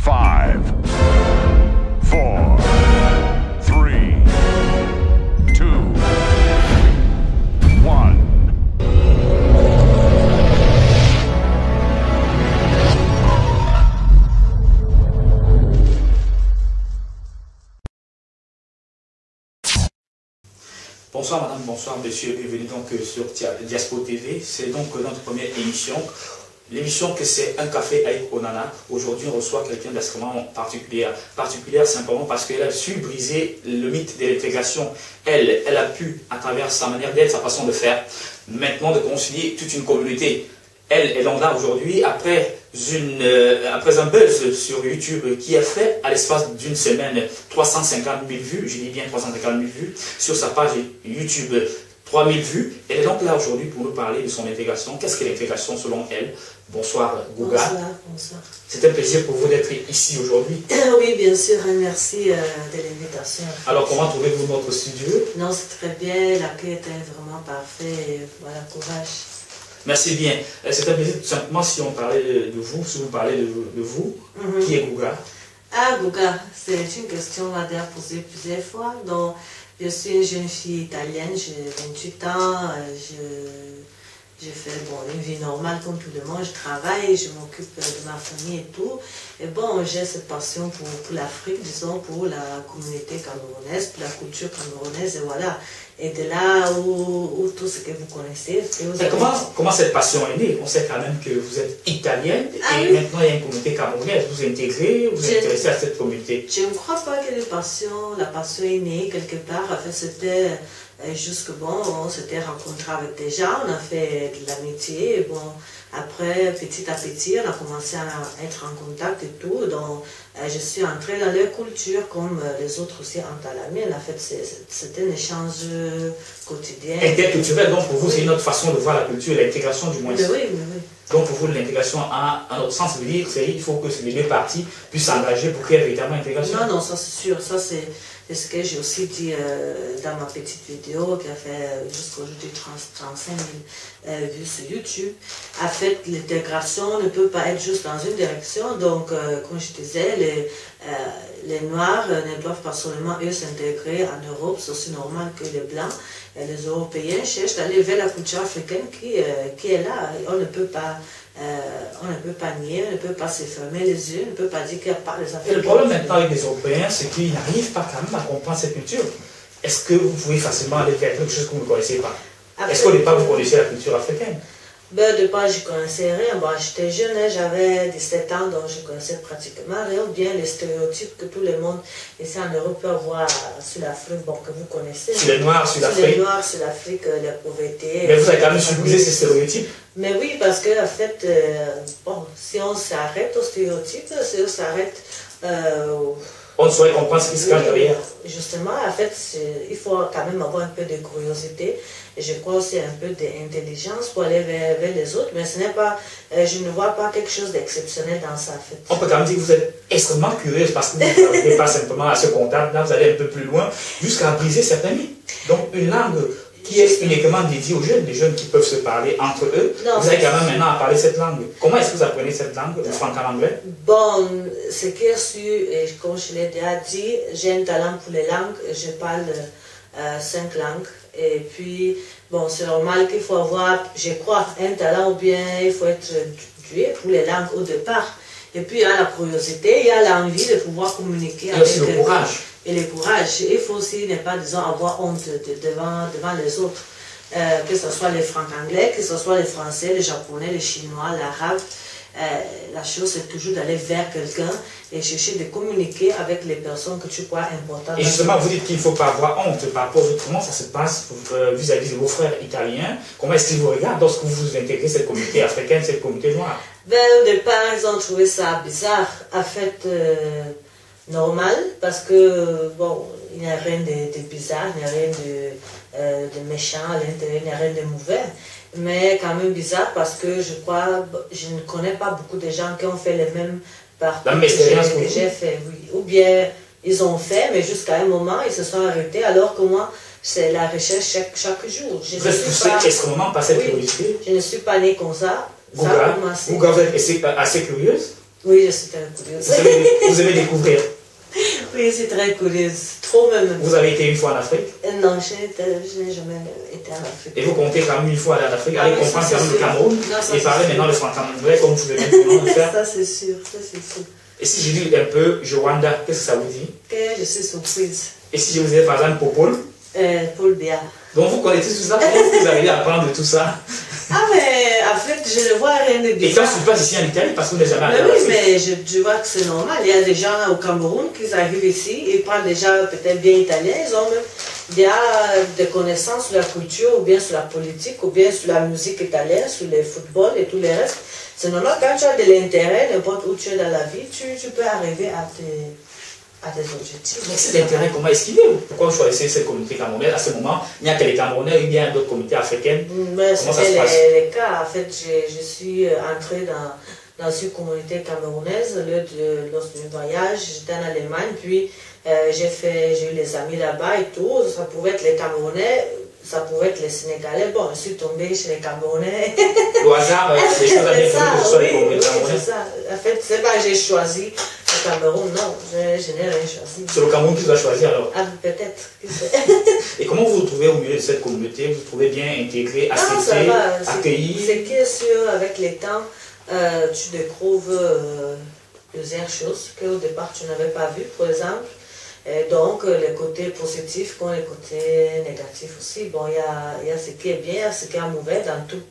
5, 4, 3, 2, 1. Bonsoir madame, bonsoir monsieur, bienvenue donc sur Diaspo TV. C'est donc notre première émission. L'émission que c'est un café avec Onana. Aujourd'hui on reçoit quelqu'un d'extrêmement particulière simplement parce qu'elle a su briser le mythe de l'intégration. Elle a pu, à travers sa manière d'être, sa façon de faire, maintenant de concilier toute une communauté. Elle en a aujourd'hui après un buzz sur YouTube qui a fait à l'espace d'une semaine 350 000 vues, je dis bien 350 000 vues, sur sa page YouTube 3 000 vues. Elle est donc là aujourd'hui pour nous parler de son intégration. Qu'est-ce qu'est l'intégration selon elle? Bonsoir Gouga. Bonsoir, bonsoir. C'est un plaisir pour vous d'être ici aujourd'hui. Oui, bien sûr, merci de l'invitation. Alors comment trouvez-vous notre studio? Non, c'est très bien, l'accueil était vraiment parfait, voilà, courage. Merci bien. C'est un plaisir tout simplement si on parlait de vous, si vous parlez de vous, qui est Gouga? Ah, Gouga, c'est une question qu'on m'a déjà posée plusieurs fois. Donc, je suis une jeune fille italienne, j'ai 28 ans, je fais une vie normale comme tout le monde, je travaille, je m'occupe de ma famille et tout. Et bon, j'ai cette passion pour l'Afrique, disons, pour la communauté camerounaise, pour la culture camerounaise, et voilà. Et de là où tout ce que vous connaissez. Comment cette passion est née? On sait quand même que vous êtes italienne et oui. Maintenant il y a une communauté camerounaise. Vous intégrez, vous êtes intéressé à cette communauté? Je ne crois pas que la passion est née quelque part. En fait, c'était juste que on s'était rencontrés avec des gens, on a fait de l'amitié. Bon, après, petit à petit, on a commencé à être en contact et tout. Donc, je suis entrée dans leur culture comme les autres aussi entrent à la mienne. En fait, c'était un échange quotidien. Interculturel, donc pour vous, c'est une autre façon de voir la culture, l'intégration du moins. Oui, oui. Donc pour vous, l'intégration a un autre sens, ça veut dire qu'il faut que les deux parties puissent s'engager pour qu'il y ait véritablement intégration. Non, ça c'est sûr. Ça c'est ce que j'ai aussi dit dans ma petite vidéo qui a fait jusqu'aujourd'hui 35 000 vues sur YouTube. En fait, l'intégration ne peut pas être juste dans une direction. Donc, comme je disais, les Noirs ne doivent pas seulement eux s'intégrer en Europe, c'est aussi normal que les Blancs et les Européens cherchent à aller vers la culture africaine qui est là. On ne peut pas nier, on ne peut pas se fermer les yeux, on ne peut pas dire qu'il n'y a pas les Africains. Et le problème maintenant avec les Européens, c'est qu'ils n'arrivent pas quand même à comprendre cette culture. Est-ce que vous pouvez facilement aller vers quelque chose que vous ne connaissez pas? Est-ce qu'au départ vous connaissez la culture africaine? Au départ, je ne connaissais rien. Bon, j'étais jeune, j'avais 17 ans, donc je connaissais pratiquement rien. Bien les stéréotypes que tout le monde ici en Europe peut avoir sur l'Afrique, que vous connaissez. Sur les Noirs, sur l'Afrique. Sur les Noirs, sur l'Afrique, la pauvreté. Mais vous avez quand même supposé ces stéréotypes? Mais oui, parce que, en fait, si on s'arrête aux stéréotypes, si on s'arrête on saurait comprendre ce qui se cache derrière. Justement, en fait, il faut quand même avoir un peu de curiosité. Et je crois aussi un peu d'intelligence pour aller vers les autres. Mais ce n'est pas, je ne vois pas quelque chose d'exceptionnel dans ça, en fait. On peut quand même dire que vous êtes extrêmement curieuse parce que vous n'arrivez pas simplement à ce contact. Là, vous allez un peu plus loin jusqu'à briser certains mythes. Donc, une langue qui est uniquement dédiée aux jeunes, des jeunes qui peuvent se parler entre eux. Non, vous avez quand même maintenant à parler cette langue. Comment est-ce que vous apprenez cette langue, le franco-anglais? Bon, ce qui est sûr, et comme je l'ai déjà dit, j'ai un talent pour les langues. Je parle 5 langues. Et puis, c'est normal qu'il faut avoir, je crois, un talent ou bien il faut être doué pour les langues au départ. Et puis, il y a la curiosité, il y a l'envie de pouvoir communiquer avec le courage. Et le courage. Il faut aussi ne pas, disons, avoir honte devant les autres. Que ce soit les francs-anglais, que ce soit les français, les japonais, les chinois, l'arabe. La chose, c'est toujours d'aller vers quelqu'un et chercher de communiquer avec les personnes que tu crois importantes. Et justement, vous dites qu'il ne faut pas avoir honte par rapport aux autres. Comment ça se passe vis-à-vis de vos frères italiens? Comment est-ce qu'ils vous regardent lorsque vous intégrez cette communauté africaine, cette communauté noire? Au départ, ils ont trouvé ça bizarre. En fait, normal, parce que, il n'y a rien de bizarre, il n'y a rien de méchant à l'intérieur, il n'y a rien de mauvais. Mais quand même bizarre parce que je ne connais pas beaucoup de gens qui ont fait les mêmes parcours que j'ai fait. Oui. Ou bien ils ont fait, mais jusqu'à un moment, ils se sont arrêtés, alors que moi, c'est la recherche chaque jour. Vous êtes poussé extrêmement par cette curiosité? Je ne suis pas née comme ça. Gouga, vous êtes assez curieuse? Oui, je suis très curieuse. Vous aimez découvrir? Oui, c'est très curieuse. Trop même. Vous avez été une fois en Afrique? Non, je n'ai jamais été en Afrique. Et vous comptez quand même une fois aller en Afrique, aller oui, comprendre ça, quand même le Cameroun non, et parler maintenant le franc-camerounais comme vous venez maintenant de faire. Ça, c'est sûr, ça, c'est sûr. Et si je dis un peu Joanda, qu'est-ce que ça vous dit? Que je suis surprise. Et si je vous disais par exemple Popol? Paul Biya. Donc vous connaissez tout ça, comment vous arrivez à apprendre tout ça? Ah, mais en fait, je ne vois rien de bizarre. Et quand je passe ici en Italie, parce que vous n'êtes jamais allé Mais en oui, Afrique. mais je vois que c'est normal. Il y a des gens au Cameroun qui arrivent ici, ils parlent déjà peut-être bien italien, ils ont même des connaissances sur la culture, ou bien sur la politique, ou bien sur la musique italienne, sur le football et tout le reste. C'est normal, quand tu as de l'intérêt, n'importe où tu es dans la vie, tu peux arriver à tes objectifs. Mais cet intérêt, comment est-ce qu'il est? Pourquoi vous choisissez cette communauté camerounaise? À ce moment, il n'y a que les Camerounais, il y a d'autres communautés africaines. Mais comment ça se c'était passe? les cas. En fait, je suis entrée dans une communauté camerounaise lors de mon voyage. J'étais en Allemagne, puis j'ai eu les amis là-bas et tout. Ça pouvait être les Camerounais, ça pouvait être les Sénégalais. Bon, je suis tombée chez les Camerounais. Le hasard, les choses avaient voulu que ce soit les oui, communautés c'est camerounaises. ça. En fait, c'est pas que j'ai choisi le Cameroun, non, je n'ai rien choisi. C'est le Cameroun qui doit choisir alors. Ah, peut-être, qui sait. Et comment vous vous trouvez au milieu de cette communauté? Vous vous trouvez bien intégré, Non, ça accepté, va. accueilli? C'est qui est sûr, avec les temps, tu découvres plusieurs choses qu'au départ tu n'avais pas vues, par exemple. Et donc, les côtés positifs comme les côtés négatifs aussi. Bon, il y a ce qui est bien, il y a ce qui est mauvais dans toute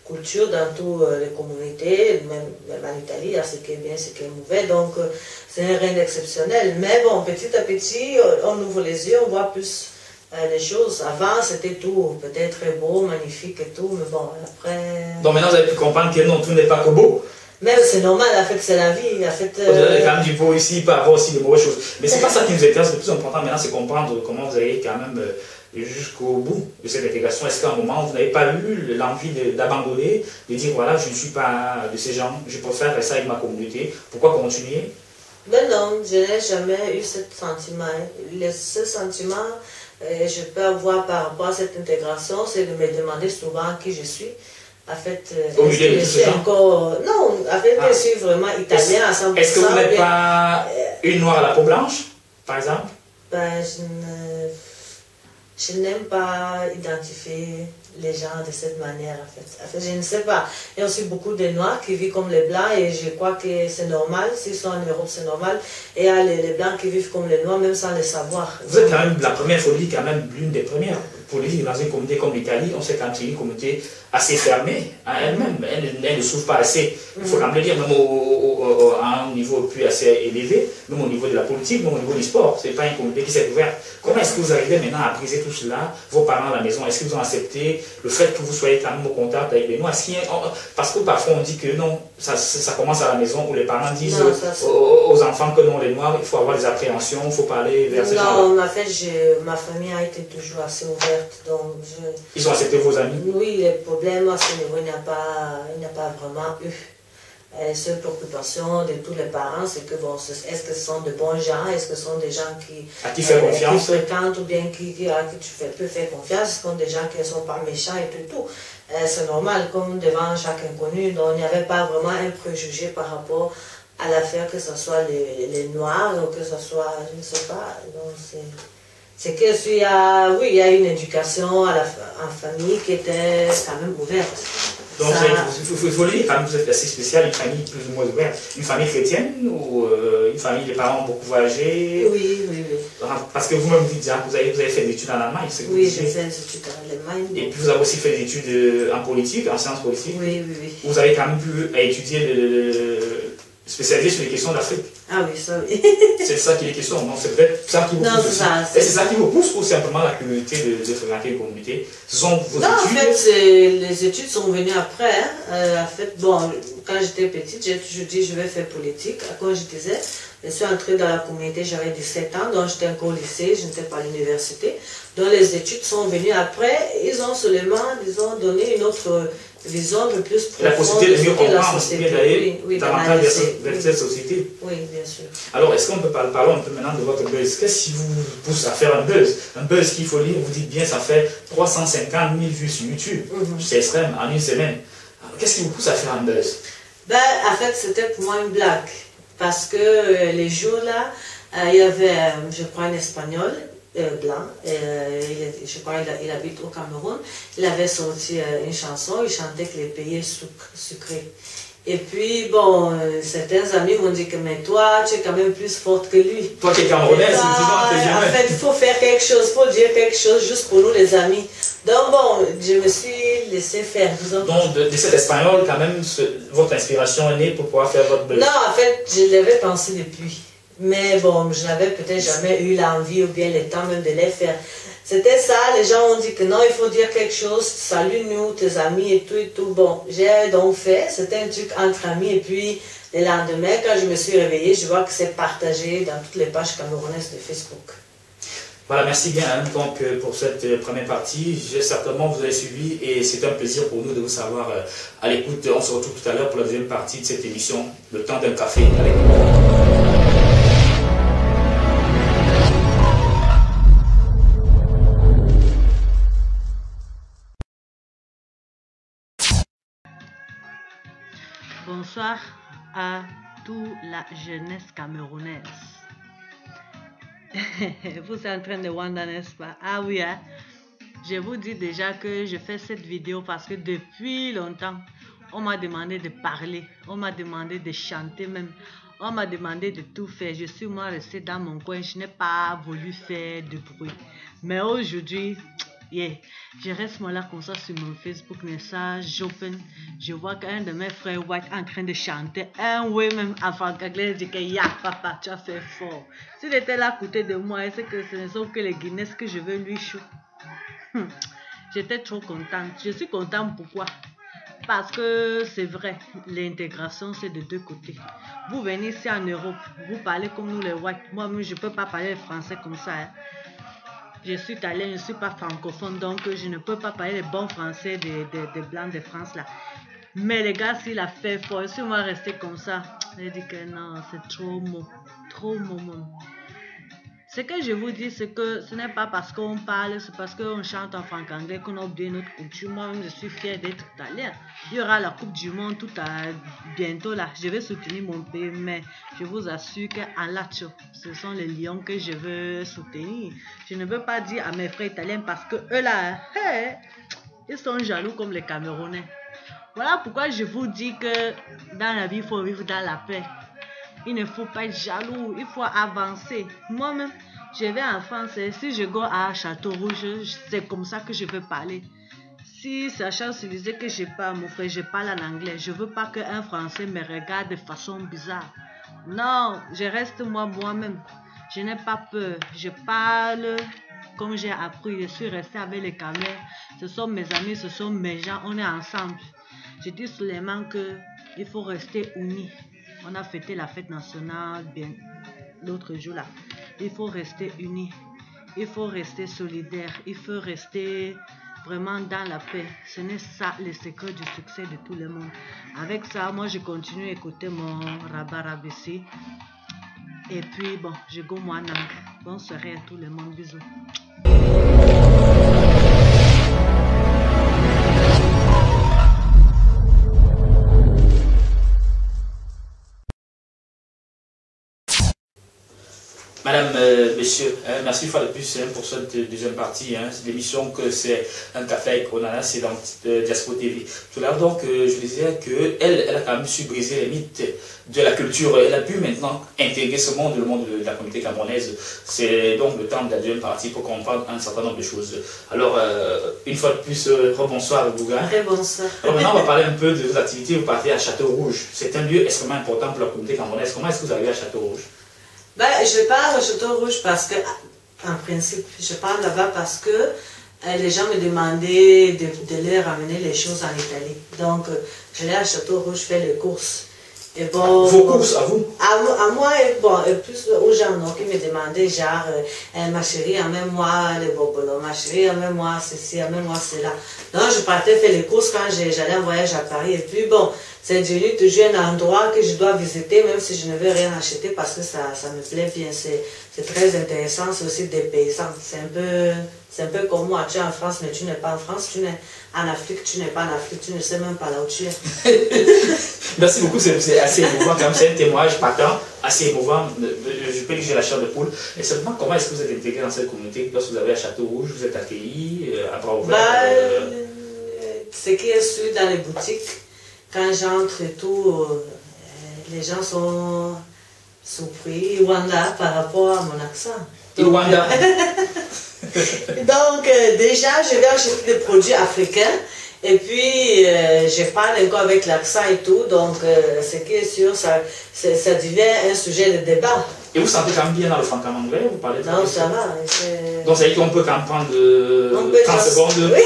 culture, dans toutes les communautés, même en Italie, il y a ce qui est bien, ce qui est mauvais. Donc, c'est rien d'exceptionnel. Mais bon, petit à petit, on ouvre les yeux, on voit plus les choses. Avant, c'était tout peut-être très beau, magnifique et tout, mais bon, après... Donc maintenant, vous avez pu comprendre que non, tout n'est pas que beau. Mais c'est normal, en fait, c'est la vie. En fait, Au-delà de quand même du beau ici, il peut y avoir aussi de mauvaises choses. Mais c'est pas ça qui nous intéresse. Le plus important maintenant, c'est comprendre comment vous allez quand même jusqu'au bout de cette intégration. Est-ce qu'à un moment, vous n'avez pas eu l'envie d'abandonner, de dire voilà, je ne suis pas de ces gens, je préfère faire ça avec ma communauté. Pourquoi continuer? Mais non, je n'ai jamais eu ce sentiment. Ce sentiment, je peux avoir par rapport à cette intégration, c'est de me demander souvent qui je suis. En fait, au milieu de tout ce encore... Non, en fait, je suis vraiment italien à 100%. Est-ce que vous n'êtes pas une noire à la peau blanche, par exemple? Ben, je n'aime pas identifier les gens de cette manière, en fait. En fait, je ne sais pas. Il y a aussi beaucoup de Noirs qui vivent comme les Blancs et je crois que c'est normal. S'ils sont en Europe, c'est normal. Et il y a les Blancs qui vivent comme les Noirs, même sans le savoir. Vous êtes quand même la première, il faut dire, quand même l'une des premières. Pour dire, dans une communauté comme l'Italie, on sait quand c'est une communauté assez fermée à elle-même. Elle ne souffre pas assez. Il faut quand même le dire, même à un niveau plus assez élevé, même au niveau de la politique, même au niveau du sport. Ce n'est pas une communauté qui s'est ouverte. Comment est-ce que vous arrivez maintenant à briser tout cela? Vos parents à la maison, est-ce qu'ils ont accepté le fait que vous soyez quand même au contact avec les Noirs? Parce que parfois on dit que non, ça commence à la maison où les parents disent aux enfants que non, les Noirs, il faut avoir des appréhensions, il faut parler vers ces gens-là. Non, en fait, ma famille a été toujours assez ouverte. Donc ils ont accepté vos amis? Oui, les problèmes à ce niveau, il n'y a pas vraiment eu. La seule préoccupation de tous les parents, c'est que bon, est-ce que ce sont de bons gens, est-ce que ce sont des gens qui fréquentent ou bien à qui tu peux faire confiance, ce sont des gens qui ne sont pas méchants et tout. C'est normal, comme devant chaque inconnu, donc il n'y avait pas vraiment un préjugé par rapport à l'affaire, que ce soit les Noirs ou que ce soit, je ne sais pas. Donc c'est que il y a une éducation en famille qui était quand même ouverte. Donc il faut le dire, quand même, vous êtes assez spécial, une famille plus ou moins ouverte. Une famille chrétienne ou une famille des parents beaucoup âgés? Oui. Parce que vous-même dites, vous avez fait des études en Allemagne, c'est que vous j'ai fait des études en Allemagne. Et puis vous avez aussi fait des études en politique, en sciences politiques. Oui. Vous avez quand même pu étudier spécialisé sur les questions d'Afrique. Ah oui, ça oui. C'est ça qui est question. Donc c'est peut-être ça qui vous pousse. Et c'est ça qui vous pousse ou simplement la curiosité de fréquenter une communauté? Ce sont vos études? En fait, les études sont venues après. En fait, bon, quand j'étais petite, j'ai toujours dit je vais faire politique. Comme je disais, je suis entrée dans la communauté, j'avais 17 ans, donc j'étais encore au lycée, je n'étais pas à l'université. Donc les études sont venues après. Ils ont seulement, disons, donné une autre vision un peu plus profonde. La possibilité de mieux comprendre, bien d'aller davantage vers cette société. Oui, bien sûr. Alors, est-ce qu'on peut parler un peu maintenant de votre buzz? Qu'est-ce qui vous pousse à faire un buzz? Un buzz qu'il faut lire, vous dites bien, ça fait 350 000 vues sur YouTube. C'est extrême, en une semaine. Qu'est-ce qui vous pousse à faire un buzz? Ben, en fait, c'était pour moi une blague. Parce que les jours-là, il y avait, je crois, un Espagnol blanc. Je crois qu'il habite au Cameroun. Il avait sorti une chanson, il chantait que les pays sucrés. Et puis, bon, certains amis m'ont dit que, mais toi, tu es quand même plus forte que lui. Toi qui es camerounaise, en fait, il faut faire quelque chose, il faut dire quelque chose juste pour nous, les amis. Donc, bon, je me suis laissé faire. Disons. Donc, de cet espagnol, quand même, votre inspiration est née pour pouvoir faire votre buzz. Non, en fait, je l'avais pensé depuis. Mais bon, je n'avais peut-être jamais eu l'envie ou bien le temps même de les faire. C'était ça, les gens ont dit que non, il faut dire quelque chose, salut nous, tes amis et tout et tout. Bon, j'ai donc fait, c'était un truc entre amis et puis le lendemain, quand je me suis réveillée, je vois que c'est partagé dans toutes les pages camerounaises de Facebook. Voilà, merci bien hein, donc, pour cette première partie. Certainement vous avez suivi et c'est un plaisir pour nous de vous savoir à l'écoute. On se retrouve tout à l'heure pour la deuxième partie de cette émission, Le temps d'un café avec nous. Bonsoir à toute la jeunesse camerounaise. Vous êtes en train de wonder, n'est-ce pas? Ah oui, hein? Je vous dis déjà que je fais cette vidéo parce que depuis longtemps, on m'a demandé de parler, on m'a demandé de chanter même, on m'a demandé de tout faire. Je suis moi restée dans mon coin, je n'ai pas voulu faire de bruit. Mais aujourd'hui, yeah, je reste moi là comme ça sur mon Facebook message, j'open, je vois qu'un de mes frères White en train de chanter un oui même en franc-anglais, dit que ya papa, tu as fait fort. S'il était là à côté de moi, c'est que ce ne sont que les Guinness que je veux lui chou. J'étais trop contente. Je suis contente pourquoi? Parce que c'est vrai, l'intégration c'est de deux côtés. Vous venez ici en Europe, vous parlez comme nous les Whites. Moi-même je ne peux pas parler français comme ça. Hein. Je suis italien, je ne suis pas francophone, donc je ne peux pas parler le bon français des blancs de France là. Mais les gars, s'il a fait fort, si moi rester comme ça, je dis que non, c'est trop mou, trop mou. Ce que je vous dis, c'est que ce n'est pas parce qu'on parle, c'est parce qu'on chante en franc-anglais qu'on a oublié notre culture. Moi-même, je suis fière d'être italien. Il y aura la Coupe du Monde tout à bientôt là. Je vais soutenir mon pays, mais je vous assure qu'en Lazio, ce sont les Lions que je veux soutenir. Je ne veux pas dire à mes frères italiens parce que eux là, hey, ils sont jaloux comme les Camerounais. Voilà pourquoi je vous dis que dans la vie, il faut vivre dans la paix. Il ne faut pas être jaloux, il faut avancer. Moi-même, je vais en France, si je go à Château-Rouge, c'est comme ça que je veux parler. Si c'est à Champs-Élysées que je parle, mon frère, je parle en anglais. Je ne veux pas qu'un Français me regarde de façon bizarre. Non, je reste moi-même. Je n'ai pas peur. Je parle comme j'ai appris. Je suis restée avec les caméras. Ce sont mes amis, ce sont mes gens. On est ensemble. Je dis seulement qu'il faut rester unis. On a fêté la fête nationale bien l'autre jour là. Il faut rester unis. Il faut rester solidaire. Il faut rester vraiment dans la paix. Ce n'est ça le secret du succès de tout le monde. Avec ça, moi je continue à écouter mon Rabarabessi. Et puis bon, je go moi nang. Bonne soirée à tout le monde. Bisous. Madame, Monsieur, merci une fois de plus pour cette deuxième partie. L'émission que c'est un café avec Onana, c'est dans Diaspo TV. Tout à l'heure, donc, je disais qu'elle a quand même su briser les mythes de la culture. Elle a pu maintenant intégrer ce monde, le monde de la communauté camerounaise. C'est donc le temps de la deuxième partie pour comprendre un certain nombre de choses. Alors, une fois de plus, rebonsoir Bouga. Bonsoir. Alors maintenant, on va parler un peu de vos activités. Vous partez à Château-Rouge. C'est un lieu extrêmement important pour la communauté camerounaise. Comment est-ce que vous arrivez à Château-Rouge? Ben, je pars au Château-Rouge parce que, en principe, je pars là-bas parce que les gens me demandaient de leur ramener les choses en Italie. Donc, j'allais à Château-Rouge faire les courses. Et bon, vos courses, à vous? À moi, et bon, et plus aux gens donc, qui me demandaient, genre, ma chérie, amène-moi les bobolos, ma chérie, amène-moi ceci, amène-moi cela. Donc, je partais faire les courses quand j'allais en voyage à Paris. Et puis, bon, c'est devenu toujours un endroit que je dois visiter, même si je ne veux rien acheter, parce que ça me plaît bien. C'est très intéressant, c'est aussi des paysans. C'est un peu C'est un peu comme moi, tu es en France, mais tu n'es pas en France, tu n'es en Afrique, tu n'es pas en Afrique, tu ne sais même pas là où tu es. Merci beaucoup, c'est assez émouvant, quand même, c'est un témoignage patent, assez émouvant. Je peux dire que j'ai la chair de poule. Et seulement, comment est-ce que vous êtes intégré dans cette communauté? Lorsque vous avez à Château-Rouge, vous êtes accueilli à bras ouverts? Ce qui est sûr dans les boutiques, quand j'entre et tout, les gens sont surpris, Rwanda, par rapport à mon accent. Rwanda. Donc, déjà, je vais acheter des produits africains. Et puis, je parle encore avec l'accent et tout. Donc, ce qui est sûr, ça devient un sujet de débat. Et vous sentez quand même bien dans le franc-anglais? Vous parlez de non, ça va. Donc, ça veut dire qu'on peut quand même prendre 30 secondes. Oui.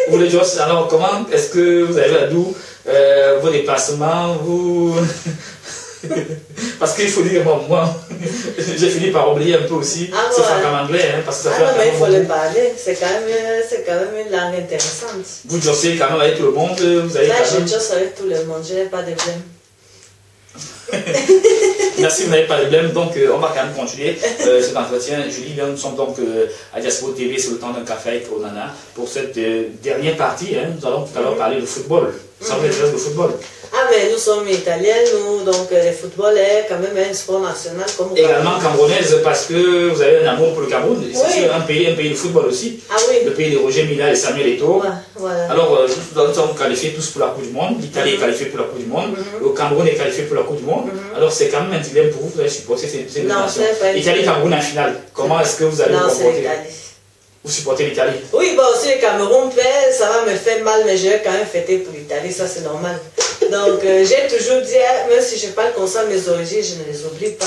Vous voulez dire, alors, comment est-ce que vous avez à d'où vos déplacements, vous... Parce qu'il faut dire, bon, moi, j'ai fini par oublier un peu aussi ce franc-anglais, hein, parce que ça fait non, mais il faut le parler, c'est quand même une langue intéressante. Vous jossez quand même avec tout le monde, vous avez là, quand même... je josse avec tout le monde, je n'ai pas de blême. Merci, vous n'avez pas de blême, donc on va quand même continuer cet entretien. Julie, nous sommes donc à Diaspora TV, c'est le temps d'un café avec Onana. Pour cette dernière partie, hein, nous allons tout à l'heure parler de football. Ça vous intéresse le football? Ah, mais nous sommes italiens, nous, donc le football est quand même un sport national. Comme également camerounaise, parce que vous avez un amour pour le Cameroun. Oui. C'est un pays de football aussi. Ah oui. Le pays de Roger Mila et Samuel Eto'o. Ouais, voilà. Alors, nous sommes qualifiés tous pour la Coupe du Monde. L'Italie est qualifiée pour la Coupe du Monde. Le Cameroun est qualifié pour la Coupe du Monde. Alors, c'est quand même un dilemme pour vous. Vous allez supporter ces deux nations. Italie-Cameroun en finale. Comment est-ce que vous allez vous comporter? Vous supportez l'Italie? Oui, bon, si le Cameroun perd, ça va me faire mal, mais je vais quand même fêter pour l'Italie, ça c'est normal. Donc, j'ai toujours dit, même si je parle comme ça, mes origines, je ne les oublie pas.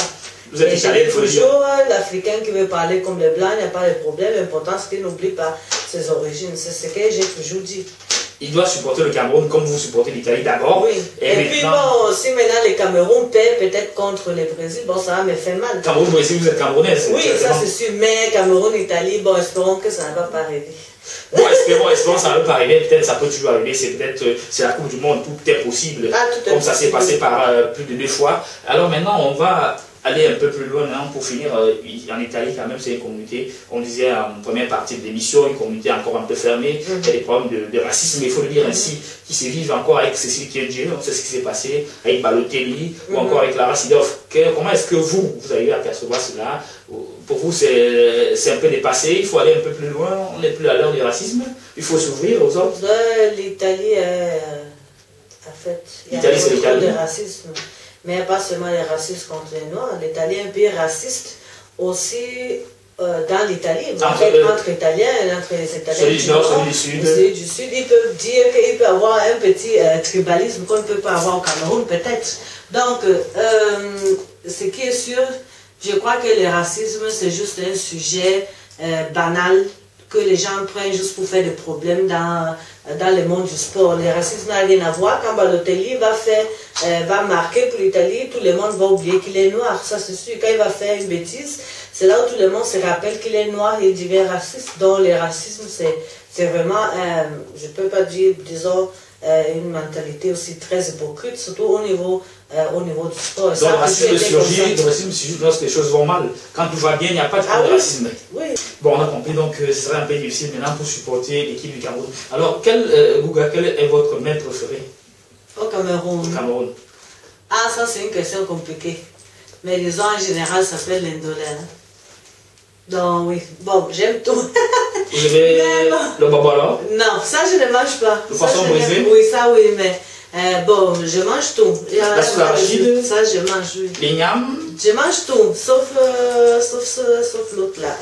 Vous êtes italien, il faut le dire. Toujours l'Africain qui veut parler comme les Blancs, il n'y a pas de problème. L'important, c'est qu'il n'oublie pas ses origines. C'est ce que j'ai toujours dit. Il doit supporter le Cameroun comme vous supportez l'Italie d'abord. Oui. Et puis bon, si maintenant le Cameroun perd peut-être contre le Brésil, bon, ça va me faire mal. Cameroun-Brésil, vous êtes camerounaise. Oui, ça c'est sûr. Mais Cameroun-Italie, bon, espérons que ça ne va pas arriver. Bon, espérons, ça ne va pas arriver. Peut-être ça peut toujours arriver. C'est la Coupe du Monde, tout est possible. Ah, tout est comme ça s'est passé par plus de 2 fois. Alors maintenant, on va aller un peu plus loin hein, pour finir. En Italie, quand même, c'est une communauté, on disait en première partie de l'émission, une communauté encore un peu fermée. Il y a des problèmes de racisme, il faut le dire ainsi, qui se vivent encore avec Cécile Kienge. On sait ce qui s'est passé avec Balotelli ou encore avec Lara Sidoff. Comment est-ce que vous arrivez à percevoir cela? Pour vous, c'est un peu dépassé, il faut aller un peu plus loin, on n'est plus à l'heure du racisme, il faut s'ouvrir aux autres. L'Italie est... En fait, il y a beaucoup de racisme. Mais pas seulement les racistes contre les Noirs. L'Italie est un pays raciste aussi dans l'Italie. Entre Italiens et entre les Italiens. Celui du Nord, celui du Sud. Celui du Sud, ils peuvent dire qu'il peut y avoir un petit tribalisme qu'on ne peut pas avoir au Cameroun, peut-être. Donc, ce qui est sûr, je crois que le racisme, c'est juste un sujet banal que les gens prennent juste pour faire des problèmes dans le monde du sport. Le racisme n'a rien à voir. Quand Balotelli va marquer pour l'Italie, tout le monde va oublier qu'il est noir. Ça, c'est sûr. Quand il va faire une bêtise, c'est là où tout le monde se rappelle qu'il est noir et il devient raciste. Donc, le racisme, c'est vraiment, je ne peux pas dire, disons, une mentalité aussi très hypocrite, surtout au niveau du sport. Donc, le racisme surgit lorsque les choses vont mal. Quand tout va bien, il n'y a pas de racisme. Oui. Bon, on a compris, donc ce serait un peu difficile maintenant pour supporter l'équipe du Cameroun. Alors, Gouga, quel est votre maître préféré au Cameroun? Au Cameroun. Ah, ça c'est une question compliquée. Mais disons en général, ça s'appelle l'indolent. Donc oui, bon, j'aime tout. Vous avez le babala? Non, ça je ne mange pas. Le poisson brisé? Oui, ça oui, mais bon, je mange tout. La soupe arachide? Ça je mange, oui. Les nyams? Je mange tout, sauf l'autre là,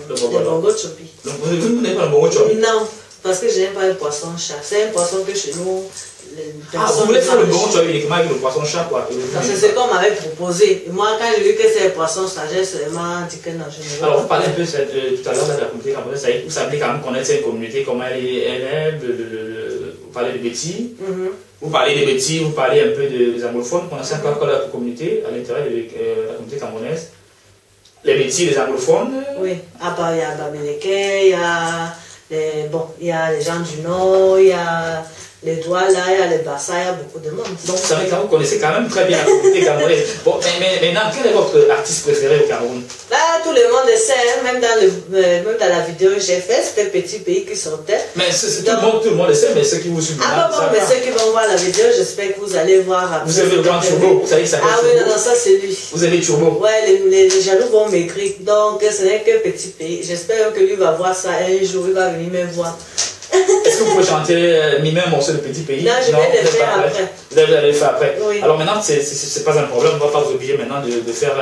le bongo chopi. Donc vous n'avez pas le bongo chopi? Non, parce que je n'aime pas le poisson chat. C'est un poisson que chez nous... vous voulez faire le bongo chopi uniquement avec le poisson chat quoi? C'est ce qu'on m'avait proposé. Moi, quand j'ai vu que c'est le poisson chat, j'ai seulement dit que non, je ne veux pas. Alors vous parlez un peu tout à l'heure de la communauté camerounaise. Vous savez quand même connaître cette communauté, comment elle est, vous parlez de Betty. Vous parlez des Betty, vous parlez un peu des anglophones. On a 5 encore la communauté à l'intérieur de la communauté camerounaise. Les Betty, les anglophones. Oui, il y a Bamileke, il y a les gens du Nord, il y a les Douala, il y a les Bassa, il y a beaucoup de monde. Donc vous savez, vous connaissez quand même très bien la communauté camerounaise. Bon, mais maintenant, quel est votre artiste préféré au Cameroun? Là, tout le monde sait, même dans la vidéo que j'ai faite, c'était Petit Pays qui sortait. Mais tout le monde le sait, mais ceux qui vous suivent ah bon, mais ceux qui vont voir la vidéo, j'espère que vous allez voir après. Vous avez le grand Turbo, vous savez que ça fait ah oui, non, ça c'est lui. Vous avez Turbo. Ouais, les jaloux vont m'écrire, donc ce n'est que Petit Pays. J'espère que lui va voir ça un jour, il va venir me voir. Est-ce que vous pouvez chanter mimer un morceau de Petit Pays? Non, je vais le faire après. Vous allez le faire après. Oui. Alors maintenant, c'est pas un problème, on ne va pas vous obliger maintenant de faire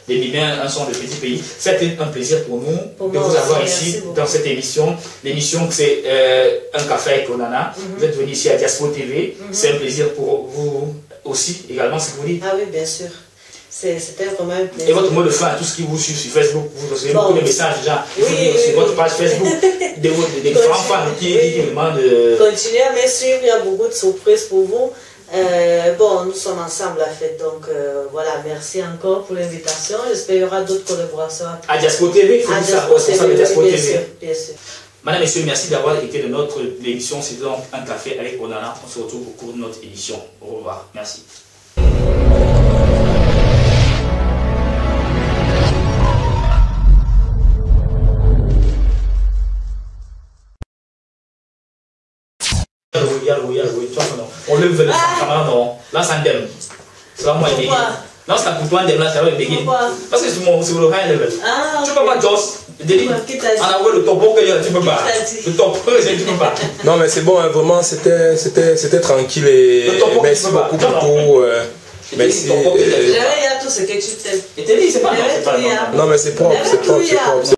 de mimer un son de Petit Pays. C'était un plaisir pour nous de vous avoir ici dans cette émission. L'émission c'est Un café avec Onana. Vous êtes venu ici à Diaspo TV. C'est un plaisir pour vous aussi également, ce que vous dites. Ah oui, bien sûr. C'était vraiment un plaisir. Et votre mot de fin à tous qui vous suivent sur Facebook, vous recevez beaucoup de messages déjà sur votre page Facebook, des grands fans qui demandent de... Continuez à me suivre, il y a beaucoup de surprises pour vous. Bon, nous sommes ensemble à fête, donc voilà, merci encore pour l'invitation. J'espère qu'il y aura d'autres collaborations. À Diaspo TV, à Diaspo TV, bien sûr, bien sûr. Madame, Messieurs, merci d'avoir été de notre émission. C'est donc Un café avec Onana. On se retrouve au cours de notre émission. Au revoir. Merci. On lève le caméra, non. Là, ça ndem. C'est pas moi, il non, c'est pour toi, ndem, là, ça va béguer. Parce que c'est le high level. Tu peux pas, Joss. On a vu le topo que tu peux pas. Le topo que tu peux pas. Non, mais c'est bon, hein, vraiment, c'était tranquille et merci beaucoup pour tout. Merci. Il y a tout ce que tu t'aimes. Et t'es dit, c'est pas. Non, mais c'est propre, c'est propre, c'est propre.